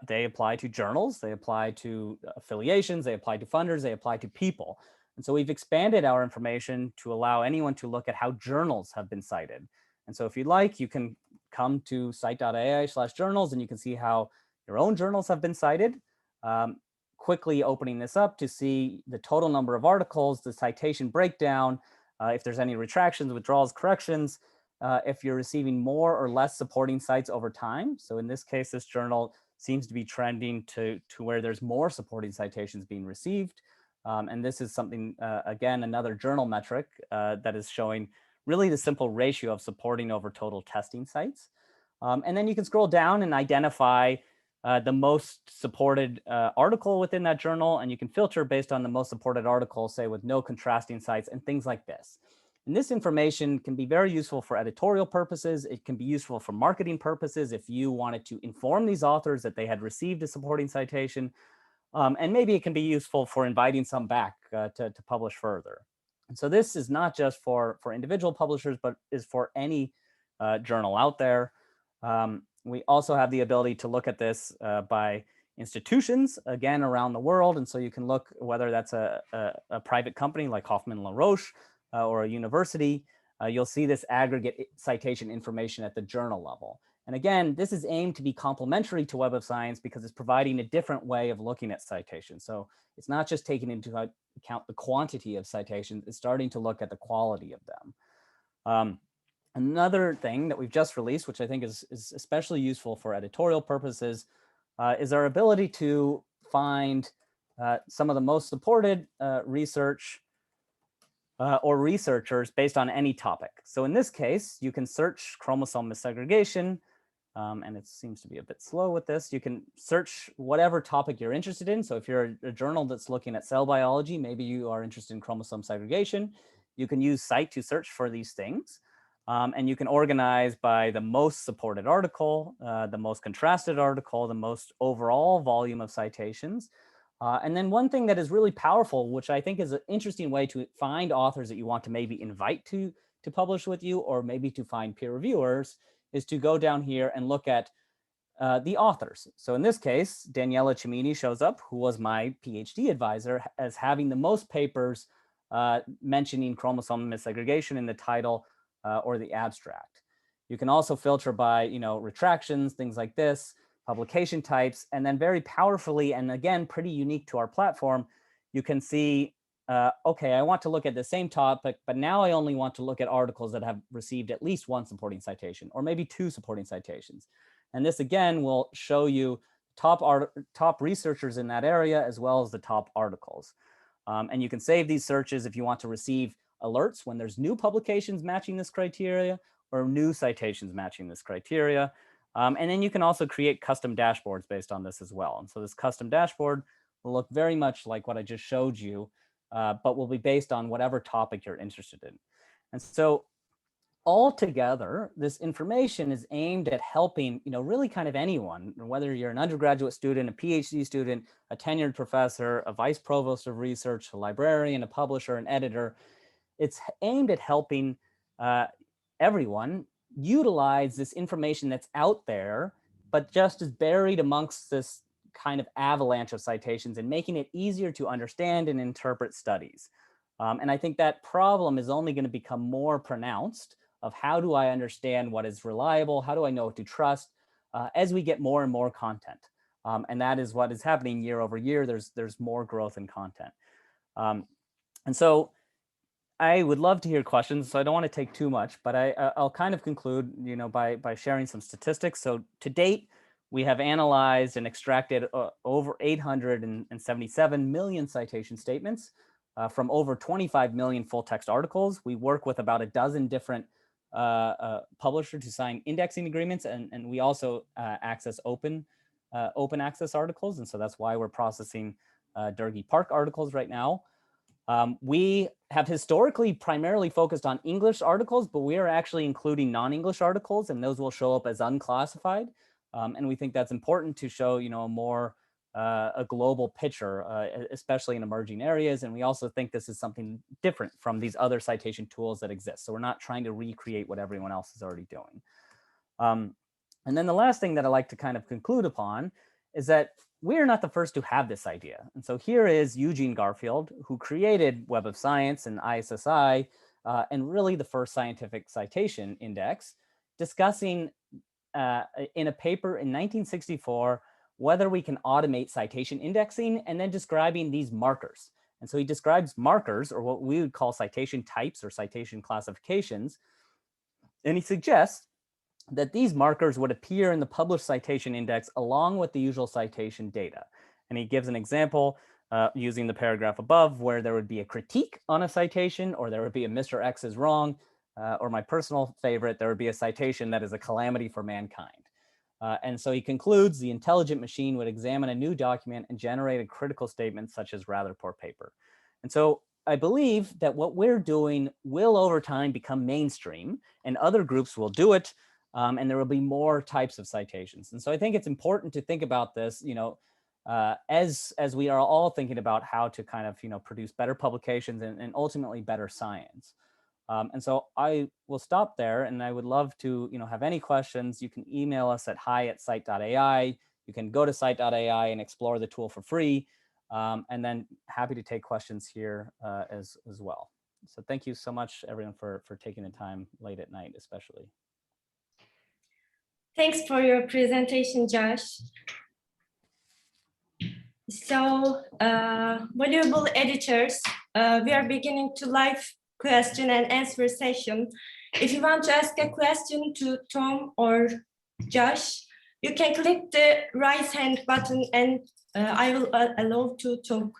They apply to journals. They apply to affiliations. They apply to funders. They apply to people. And so we've expanded our information to allow anyone to look at how journals have been cited. And so if you'd like, you can come to cite.ai/journals, and you can see how your own journals have been cited. Quickly opening this up to see the total number of articles, the citation breakdown, if there's any retractions, withdrawals, corrections, if you're receiving more or less supporting cites over time. So in this case, this journal seems to be trending to where there's more supporting citations being received. And this is something, again, another journal metric that is showing really the simple ratio of supporting over total testing cites. And then you can scroll down and identify the most supported article within that journal, and you can filter based on the most supported article, say with no contrasting cites and things like this. And this information can be very useful for editorial purposes. It can be useful for marketing purposes if you wanted to inform these authors that they had received a supporting citation. And maybe it can be useful for inviting some back to publish further. And so this is not just for individual publishers, but is for any journal out there. We also have the ability to look at this by institutions, again, around the world. And so you can look whether that's a private company like Hoffman La Roche or a university. You'll see this aggregate citation information at the journal level. And again, this is aimed to be complementary to Web of Science because it's providing a different way of looking at citations. So it's not just taking into account the quantity of citations, it's starting to look at the quality of them. Another thing that we've just released, which I think is especially useful for editorial purposes, is our ability to find some of the most supported research or researchers based on any topic. So in this case, you can search chromosome misaggregation, and it seems to be a bit slow with this. You can search whatever topic you're interested in. So if you're a journal that's looking at cell biology, maybe you are interested in chromosome segregation, you can use Scite to search for these things. And you can organize by the most supported article, the most contrasted article, the most overall volume of citations. And then one thing that is really powerful, which I think is an interesting way to find authors that you want to maybe invite to publish with you, or maybe to find peer reviewers, is to go down here and look at the authors. So in this case, Daniela Cimini shows up, who was my PhD advisor, as having the most papers mentioning chromosome misaggregation in the title or the abstract. You can also filter by, retractions, things like this, publication types, and then very powerfully, and again, pretty unique to our platform, you can see, okay, I want to look at the same topic, but now I only want to look at articles that have received at least one supporting citation, or maybe 2 supporting citations. And this again will show you top researchers in that area, as well as the top articles. And you can save these searches if you want to receive alerts when there's new publications matching this criteria, or new citations matching this criteria. And then you can also create custom dashboards based on this as well. And so this custom dashboard will look very much like what I just showed you, but will be based on whatever topic you're interested in. And so altogether, this information is aimed at helping, really kind of anyone, whether you're an undergraduate student, a PhD student, a tenured professor, a vice provost of research, a librarian, a publisher, an editor. It's aimed at helping everyone utilize this information that's out there, but just is buried amongst this kind of avalanche of citations and making it easier to understand and interpret studies. And I think that problem is only going to become more pronounced of how do I understand what is reliable, how do I know what to trust as we get more and more content. And that is what is happening year over year. There's more growth in content. And so I would love to hear questions, so I don't want to take too much, but I'll kind of conclude, by sharing some statistics. So to date, we have analyzed and extracted over 877 million citation statements from over 25 million full text articles. We work with about a dozen different publishers to sign indexing agreements, and we also access open access articles, and so that's why we're processing Durkee Park articles right now. We have historically primarily focused on English articles, but we are actually including non-English articles, and those will show up as unclassified. And we think that's important to show, a global picture, especially in emerging areas. And we also think this is something different from these other citation tools that exist. So we're not trying to recreate what everyone else is already doing. And then the last thing that I like to kind of conclude upon is that we're not the first to have this idea. And so here is Eugene Garfield, who created Web of Science and ISSI, and really the first scientific citation index, discussing in a paper in 1964, whether we can automate citation indexing, and then describing these markers. And so he describes markers, or what we would call citation types or citation classifications. And he suggests that these markers would appear in the published citation index along with the usual citation data. And he gives an example using the paragraph above, where there would be a critique on a citation, or there would be a Mr. X is wrong, or my personal favorite, there would be a citation that is a calamity for mankind. And so he concludes the intelligent machine would examine a new document and generate a critical statement such as rather poor paper. And so I believe that what we're doing will over time become mainstream, and other groups will do it. And there will be more types of citations. And so I think it's important to think about this, as we are all thinking about how to kind of, produce better publications and ultimately better science. And so I will stop there, and I would love to, have any questions. You can email us at hi@cite.ai. You can go to cite.ai and explore the tool for free. And then happy to take questions here as well. So thank you so much, everyone, for taking the time late at night, especially. Thanks for your presentation, Josh. So, valuable editors, we are beginning to live question and answer session. If you want to ask a question to Tom or Josh, you can click the raise hand button, and I will allow to talk.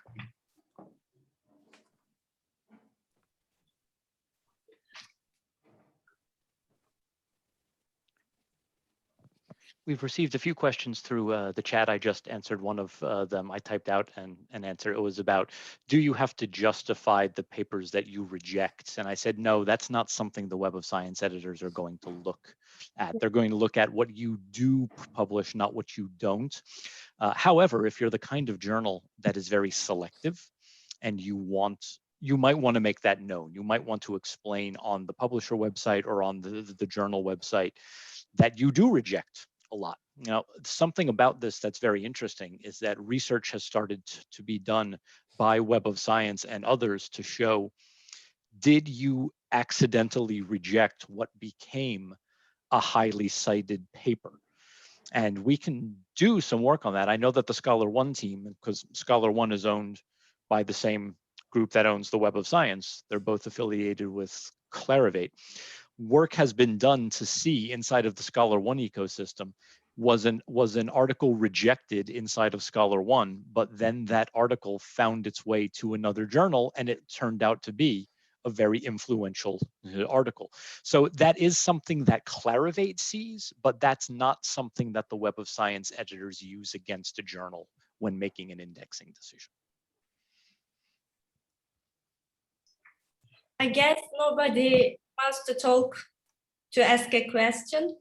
We've received a few questions through the chat. I just answered one of them. I typed out an answer. It was about, do you have to justify the papers that you reject? And I said, no, that's not something the Web of Science editors are going to look at. They're going to look at what you do publish, not what you don't. However, if you're the kind of journal that is very selective and you might want to make that known. You might want to explain on the publisher website or on the journal website that you do reject a lot. Now, something about this that's very interesting is that research has started to be done by Web of Science and others to show, did you accidentally reject what became a highly cited paper? And we can do some work on that. I know that the Scholar One team, because Scholar One is owned by the same group that owns the Web of Science, they're both affiliated with Clarivate. Work has been done to see inside of the Scholar One ecosystem, was an article rejected inside of Scholar One, but then that article found its way to another journal and it turned out to be a very influential article. So that is something that Clarivate sees, but that's not something that the Web of Science editors use against a journal when making an indexing decision. I guess nobody wants to talk, to ask a question.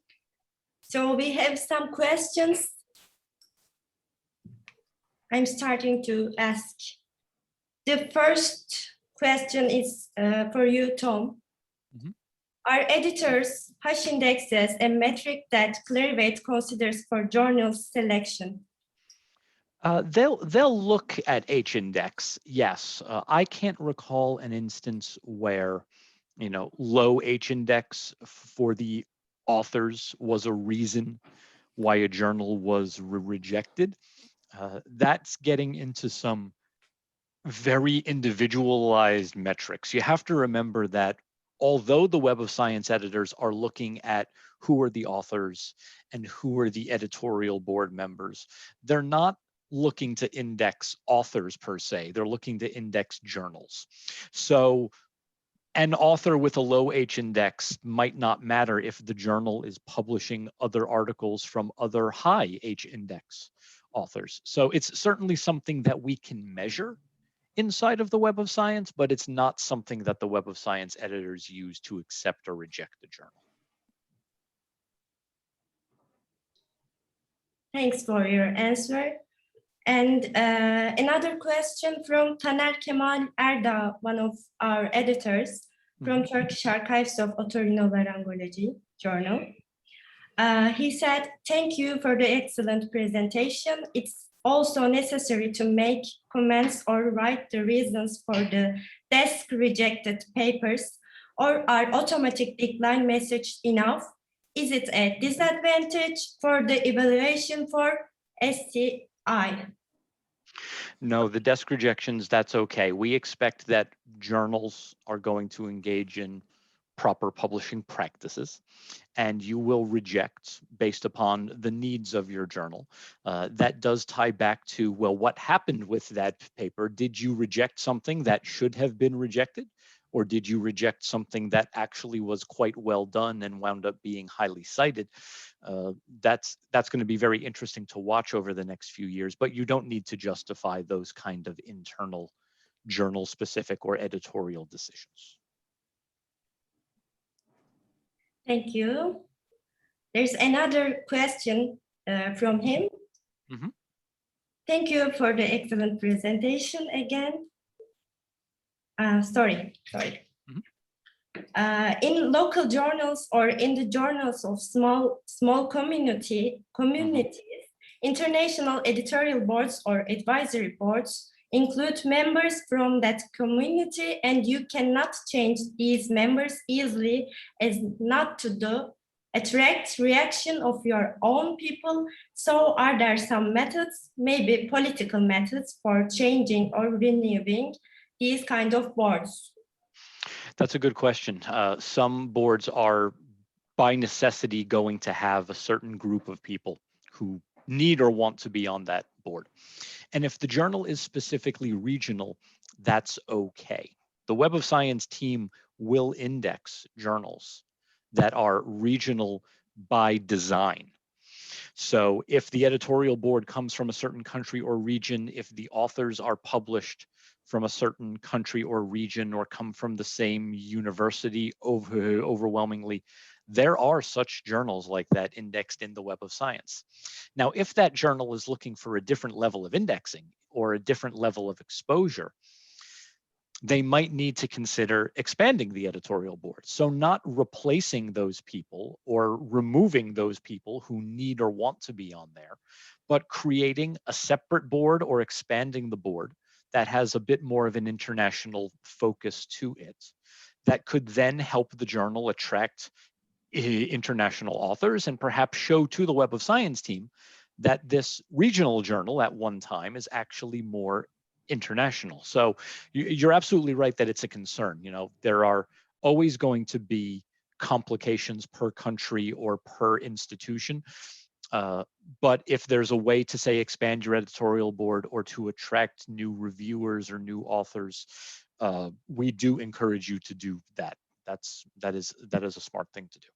So we have some questions. I'm starting to ask. The first question is for you, Tom. Mm-hmm. Are editors' hash indexes a metric that Clarivate considers for journal selection? They'll look at H-index, yes. I can't recall an instance where, low H-index for the authors was a reason why a journal was rejected. That's getting into some very individualized metrics. You have to remember that although the Web of Science editors are looking at who are the authors and who are the editorial board members, they're not looking to index authors per se, they're looking to index journals. So an author with a low H index might not matter if the journal is publishing other articles from other high H index authors. So it's certainly something that we can measure inside of the Web of Science, but it's not something that the Web of Science editors use to accept or reject the journal. Thanks for your answer. And another question from Taner Kemal Erda, one of our editors from Turkish Archives of Otorhinolaryngology Journal. He said, thank you for the excellent presentation. It's also necessary to make comments or write the reasons for the desk rejected papers, or are automatic decline message enough? Is it a disadvantage for the evaluation for SCI? No, the desk rejections, that's okay. We expect that journals are going to engage in proper publishing practices, and you will reject based upon the needs of your journal. That does tie back to, well, what happened with that paper? Did you reject something that should have been rejected? Or did you reject something that actually was quite well done and wound up being highly cited? That's going to be very interesting to watch over the next few years, but you don't need to justify those kind of internal journal specific or editorial decisions. Thank you. There's another question from him. Thank you for the excellent presentation again. In local journals or in the journals of small communities, international editorial boards or advisory boards include members from that community, and you cannot change these members easily as not to attract reaction of your own people. So are there some methods, maybe political methods, for changing or renewing these kind of boards? That's a good question. Some boards are by necessity going to have a certain group of people who need or want to be on that board. And if the journal is specifically regional, that's okay. The Web of Science team will index journals that are regional by design. So if the editorial board comes from a certain country or region, if the authors are published from a certain country or region or come from the same university overwhelmingly, there are such journals like that indexed in the Web of Science. Now, if that journal is looking for a different level of indexing or a different level of exposure, they might need to consider expanding the editorial board. So not replacing those people or removing those people who need or want to be on there, but creating a separate board or expanding the board that has a bit more of an international focus to it, that could then help the journal attract international authors and perhaps show to the Web of Science team that this regional journal at one time is actually more international. So you're absolutely right that it's a concern. There are always going to be complications per country or per institution. But if there's a way to, say, expand your editorial board or to attract new reviewers or new authors, we do encourage you to do that. That is a smart thing to do.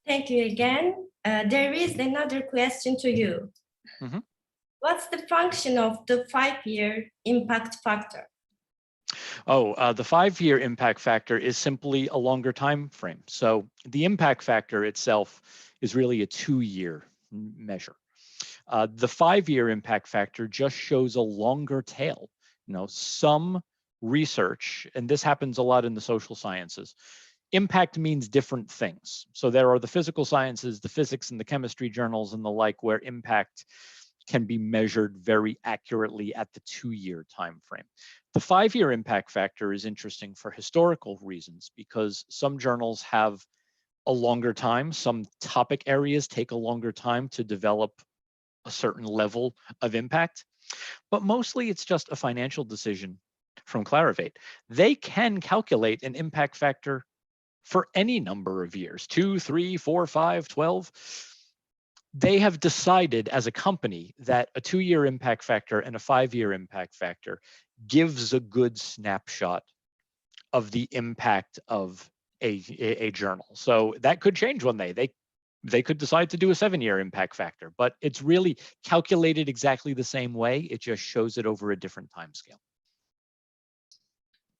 Thank you again. There is another question to you. What's the function of the 5-year impact factor? The 5-year impact factor is simply a longer time frame. So the impact factor itself is really a 2-year measure. The 5-year impact factor just shows a longer tail. Some research, and this happens a lot in the social sciences, impact means different things. So there are the physical sciences, the physics and the chemistry journals and the like, where impact can be measured very accurately at the 2-year time frame. The 5-year impact factor is interesting for historical reasons because some journals have a longer time, some topic areas take a longer time to develop a certain level of impact, but mostly it's just a financial decision from Clarivate. They can calculate an impact factor for any number of years, 2, 3, 4, 5, 12. They have decided as a company that a 2-year impact factor and a 5-year impact factor gives a good snapshot of the impact of a journal. So that could change one day. They could decide to do a 7-year impact factor, but it's really calculated exactly the same way. It just shows it over a different time scale.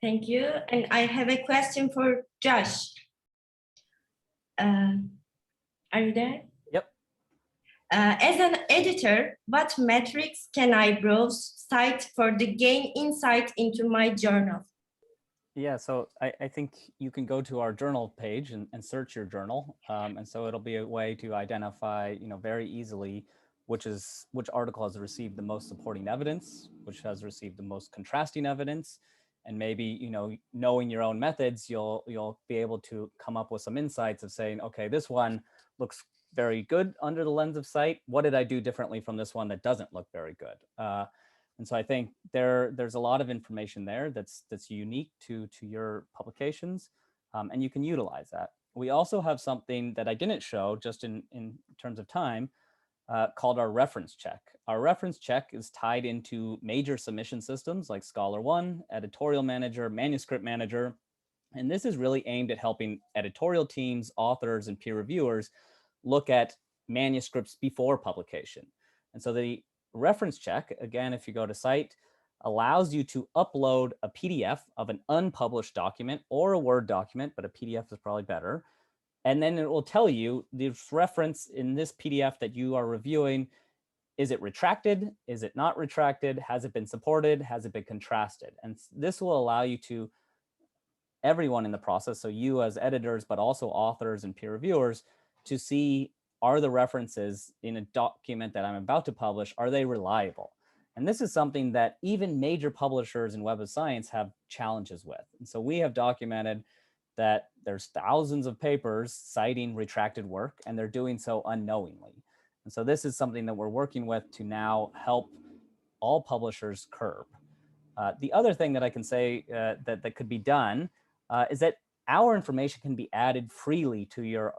Thank you. And I have a question for Josh. Are you there? Yep. As an editor, what metrics can I browse Scite for to gain insight into my journal? Yeah, so I think you can go to our journal page and search your journal. And so it'll be a way to identify, very easily which article has received the most supporting evidence, which has received the most contrasting evidence. And maybe, knowing your own methods, you'll be able to come up with some insights of saying, okay, this one looks very good under the lens of Scite. What did I do differently from this one that doesn't look very good? And so I think there's a lot of information there that's unique to your publications, and you can utilize that. We also have something that I didn't show just in terms of time called our reference check. Our reference check is tied into major submission systems like ScholarOne, Editorial Manager, Manuscript Manager. And this is really aimed at helping editorial teams, authors, and peer reviewers look at manuscripts before publication. And so the reference check, again, if you go to Scite, allows you to upload a PDF of an unpublished document or a Word document, but a PDF is probably better. And then it will tell you the reference in this PDF that you are reviewing. Is it retracted? Is it not retracted? Has it been supported? Has it been contrasted? And this will allow you to, everyone in the process, so you as editors, but also authors and peer reviewers, to see, are the references in a document that I'm about to publish, are they reliable? And this is something that even major publishers in Web of Science have challenges with. And so we have documented that there's thousands of papers citing retracted work, and they're doing so unknowingly. And so this is something that we're working with to now help all publishers curb. The other thing that I can say that could be done is that our information can be added freely to your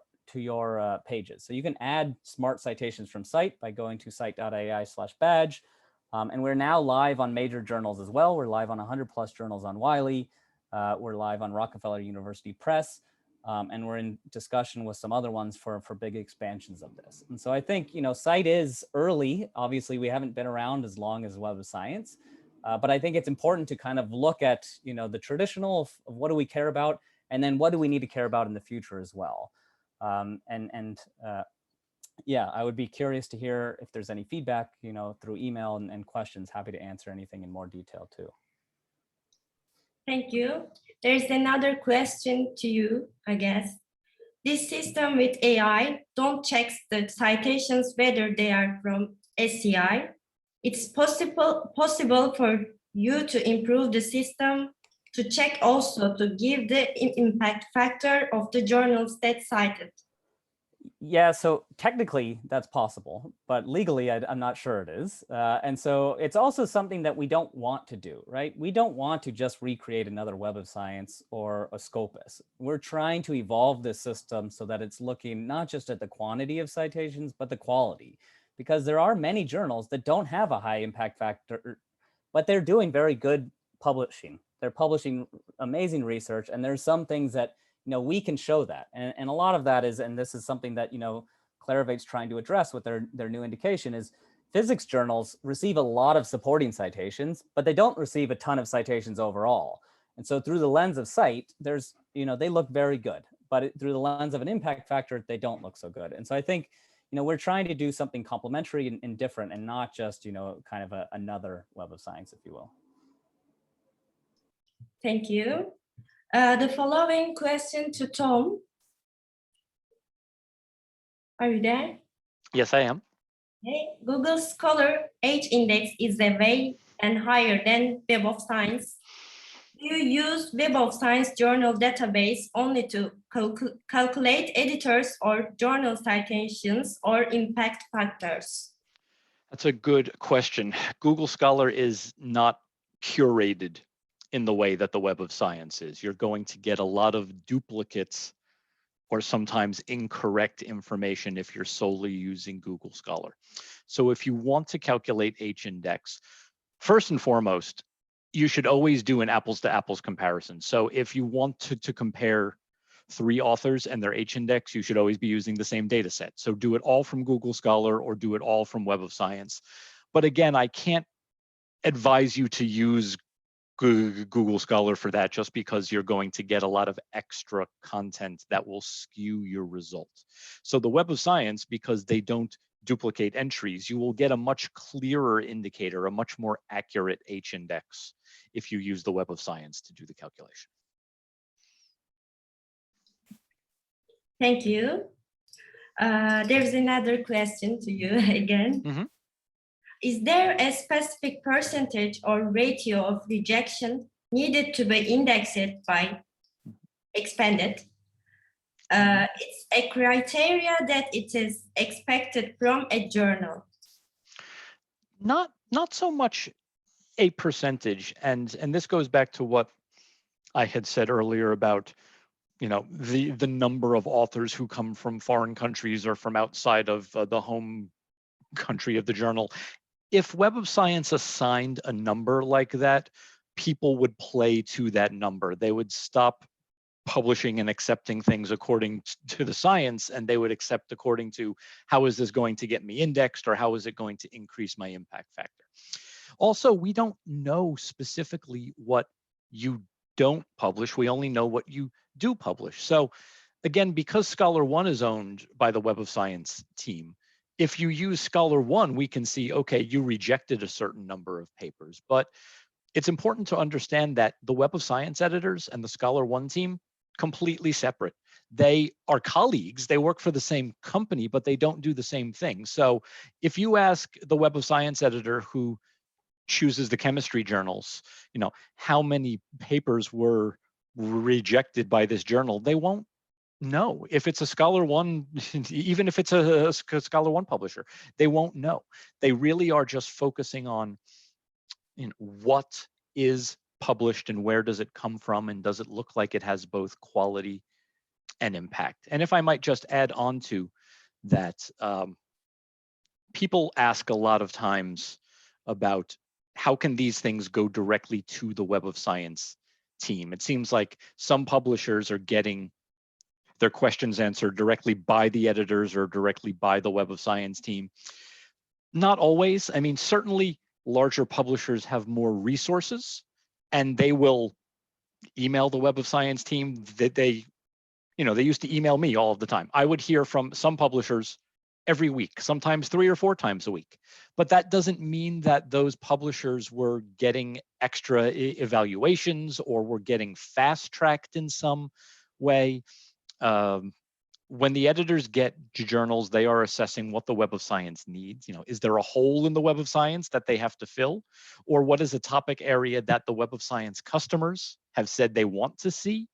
pages. So you can add smart citations from Scite by going to scite.ai/badge. And we're now live on major journals as well. We're live on 100+ journals on Wiley. We're live on Rockefeller University Press. And we're in discussion with some other ones for big expansions of this. And so I think, Scite is early. Obviously, we haven't been around as long as Web of Science. But I think it's important to kind of look at, the traditional of what do we care about, and then what do we need to care about in the future as well. Yeah, I would be curious to hear if there's any feedback, through email and questions. Happy to answer anything in more detail too. Thank you. There's another question to you, I guess. This system with AI don't check the citations whether they are from SCI. It's possible for you to improve the system to check also to give the impact factor of the journals that cited. Yeah, so technically that's possible, but legally I'm not sure it is. And so it's also something that we don't want to do, right? We don't want to just recreate another Web of Science or a Scopus. We're trying to evolve this system so that it's looking not just at the quantity of citations, but the quality. Because there are many journals that don't have a high impact factor, but they're doing very good publishing. They're publishing amazing research, and there's some things that we can show that. And a lot of that is, and this is something that, Clarivate's trying to address with their new indication, is physics journals receive a lot of supporting citations, but they don't receive a ton of citations overall. And so through the lens of Scite, there's, they look very good, but through the lens of an impact factor, they don't look so good. And so I think, we're trying to do something complementary and different, and not just, kind of another Web of Science, if you will. Thank you. The following question to Tom. Are you there? Yes, I am. Okay. Google Scholar H index is a way and higher than Web of Science. Do you use Web of Science journal database only to calculate editors or journal citations or impact factors? That's a good question. Google Scholar is not curated in the way that the Web of Science is. You're going to get a lot of duplicates or sometimes incorrect information if you're solely using Google Scholar. So if you want to calculate H-index, first and foremost, you should always do an apples to apples comparison. So if you want to compare 3 authors and their H-index, you should always be using the same data set. So do it all from Google Scholar or do it all from Web of Science. But again, I can't advise you to use Google Scholar for that just because you're going to get a lot of extra content that will skew your result. So the Web of Science, because they don't duplicate entries, you will get a much clearer indicator, a much more accurate H-index if you use the Web of Science to do the calculation. Thank you. There's another question to you again. Mm-hmm. Is there a specific percentage or ratio of rejection needed to be indexed by expanded? It's a criteria that it is expected from a journal. Not so much a percentage, and this goes back to what I had said earlier about, you know, the number of authors who come from foreign countries or from outside of the home country of the journal. If Web of Science assigned a number like that, people would play to that number. They would stop publishing and accepting things according to the science, and they would accept according to how is this going to get me indexed or how is it going to increase my impact factor. Also, we don't know specifically what you don't publish. We only know what you do publish. So again, because Scholar One is owned by the Web of Science team, if you use Scholar One, we can see, okay, you rejected a certain number of papers. But it's important to understand that the Web of Science editors and the Scholar One team, completely separate. They are colleagues, they work for the same company, but they don't do the same thing. So if you ask the Web of Science editor who chooses the chemistry journals, you know, how many papers were rejected by this journal, they won't know. If it's a Scholar One, even if it's a Scholar One publisher, they won't know. They really are just focusing on, you know, what is published and where does it come from and does it look like it has both quality and impact. And if I might just add on to that, people ask a lot of times about how can these things go directly to the Web of Science team. It seems like some publishers are getting their questions answered directly by the editors or directly by the Web of Science team. Not always. I mean, certainly larger publishers have more resources and they will email the Web of Science team. That they used to email me all of the time. I would hear from some publishers every week, sometimes 3 or 4 times a week. But that doesn't mean that those publishers were getting extra evaluations or were getting fast-tracked in some way. When the editors get journals, they are assessing what the Web of Science needs. You know, is there a hole in the Web of Science that they have to fill? Or what is a topic area that the Web of Science customers have said they want to see?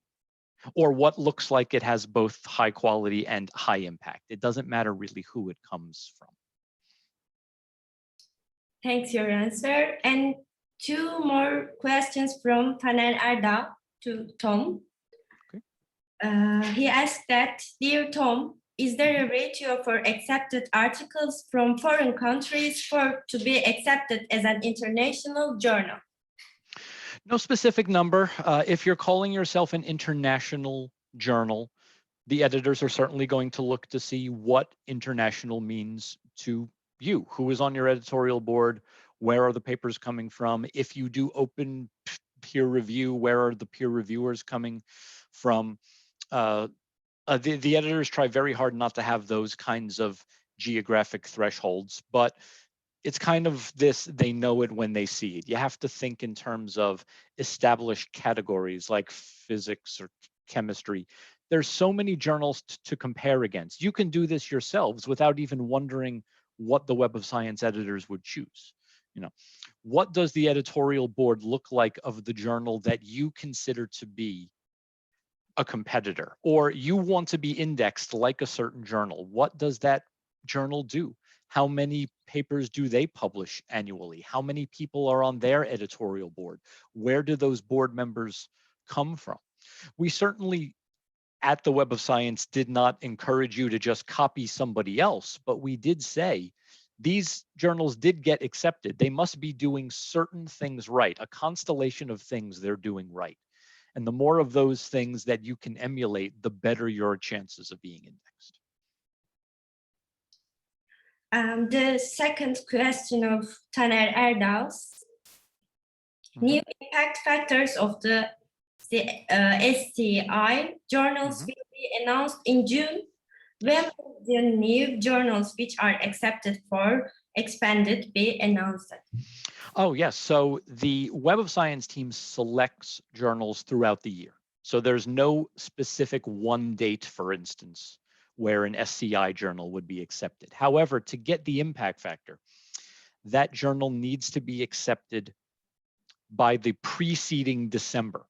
Or what looks like it has both high quality and high impact? It doesn't matter really who it comes from. Thanks your answer. And 2 more questions from Taner Erda to Tom. He asked that, dear Tom, is there a ratio for accepted articles from foreign countries to be accepted as an international journal? No specific number. If you're calling yourself an international journal, the editors are certainly going to look to see what international means to you. Who is on your editorial board? Where are the papers coming from? If you do open peer review, where are the peer reviewers coming from? The editors try very hard not to have those kinds of geographic thresholds, but it's kind of this, they know it when they see it. You have to think in terms of established categories like physics or chemistry. There's so many journals to compare against. You can do this yourselves without even wondering what the Web of Science editors would choose. You know, what does the editorial board look like of the journal that you consider to be a competitor, or you want to be indexed like a certain journal? What does that journal do? How many papers do they publish annually? How many people are on their editorial board? Where do those board members come from? We certainly at the Web of Science did not encourage you to just copy somebody else, but we did say these journals did get accepted. They must be doing certain things right, a constellation of things they're doing right. And the more of those things that you can emulate, the better your chances of being indexed. The second question of Taner Erdal's, new impact factors of the SCI journals will be announced in June. When will the new journals which are accepted for expanded be announced? Oh, yes. So the Web of Science team selects journals throughout the year. So there's no specific one date, for instance, where an SCI journal would be accepted. However, to get the impact factor, that journal needs to be accepted by the preceding December.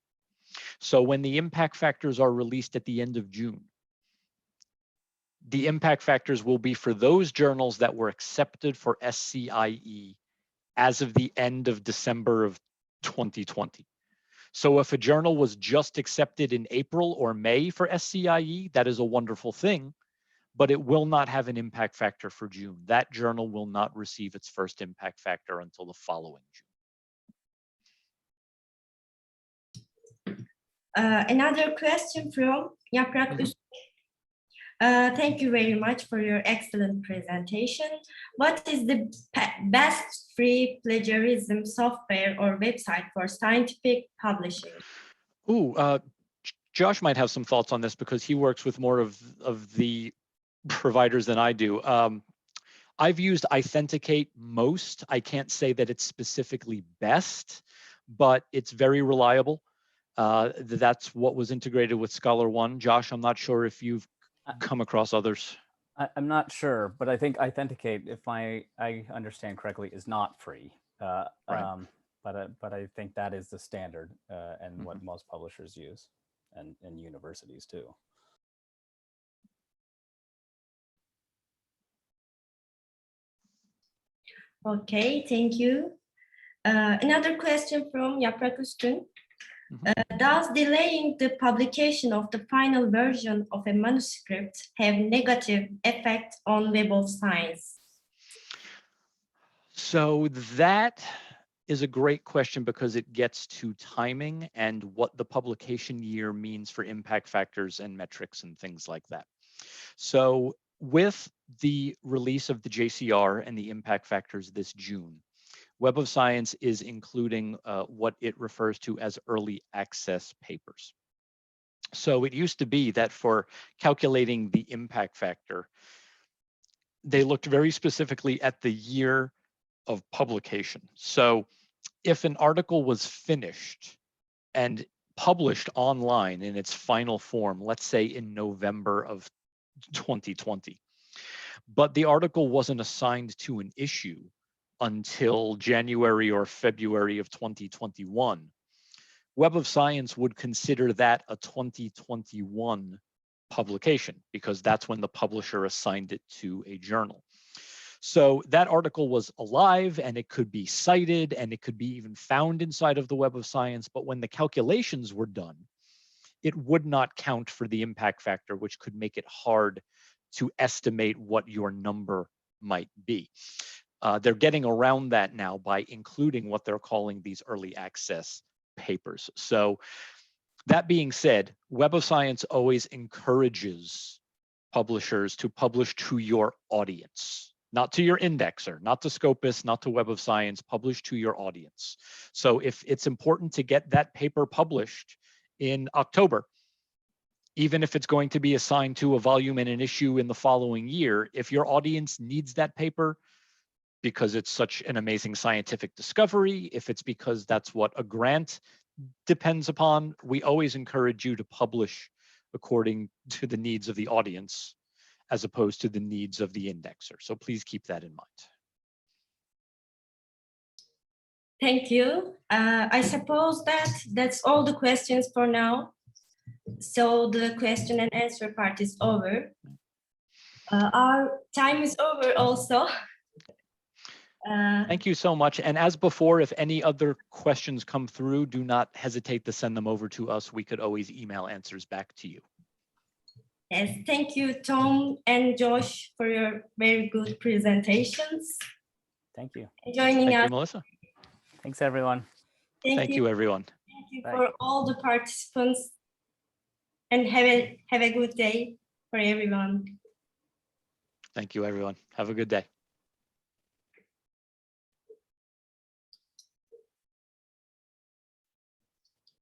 So when the impact factors are released at the end of June, the impact factors will be for those journals that were accepted for SCIE as of the end of December of 2020. So if a journal was just accepted in April or May for SCIE, that is a wonderful thing, but it will not have an impact factor for June. That journal will not receive its first impact factor until the following June. Another question from Yaprak Üstün. Thank you very much for your excellent presentation. What is the best free plagiarism software or website for scientific publishing? Josh might have some thoughts on this because he works with more of the providers than I do. I've used Authenticate most. I can't say that it's specifically best, but it's very reliable. That's what was integrated with ScholarOne. Josh, I'm not sure if you've come across others. I'm not sure, but I think Authenticate, if I understand correctly, is not free. Right. But I think that is the standard and what most publishers use, and universities too. Okay, thank you. Another question from Yaprak Üstün. Does delaying the publication of the final version of a manuscript have negative effect on Web of Science? So that is a great question because it gets to timing and what the publication year means for impact factors and metrics and things like that. So with the release of the JCR and the impact factors this June, Web of Science is including what it refers to as early access papers. So it used to be that for calculating the impact factor, they looked very specifically at the year of publication. So if an article was finished and published online in its final form, let's say in November of 2020, but the article wasn't assigned to an issue until January or February of 2021, Web of Science would consider that a 2021 publication because that's when the publisher assigned it to a journal. So that article was alive and it could be cited and it could be even found inside of the Web of Science, but when the calculations were done, it would not count for the impact factor, which could make it hard to estimate what your number might be. They're getting around that now by including what they're calling these early access papers. So that being said, Web of Science always encourages publishers to publish to your audience, not to your indexer, not to Scopus, not to Web of Science, publish to your audience. So if it's important to get that paper published in October, even if it's going to be assigned to a volume and an issue in the following year, if your audience needs that paper, because it's such an amazing scientific discovery, if it's because that's what a grant depends upon, we always encourage you to publish according to the needs of the audience as opposed to the needs of the indexer. So please keep that in mind. Thank you. I suppose that's all the questions for now. So the question and answer part is over. Our time is over also. Thank you so much. And as before, if any other questions come through, do not hesitate to send them over to us. We could always email answers back to you. Yes, thank you, Tom and Josh, for your very good presentations. Thank you. Joining Thank us. you, Melissa. Thanks, everyone. Thank you, everyone. Thank you Bye. for all the participants, and have a good day for everyone. Thank you, everyone. Have a good day.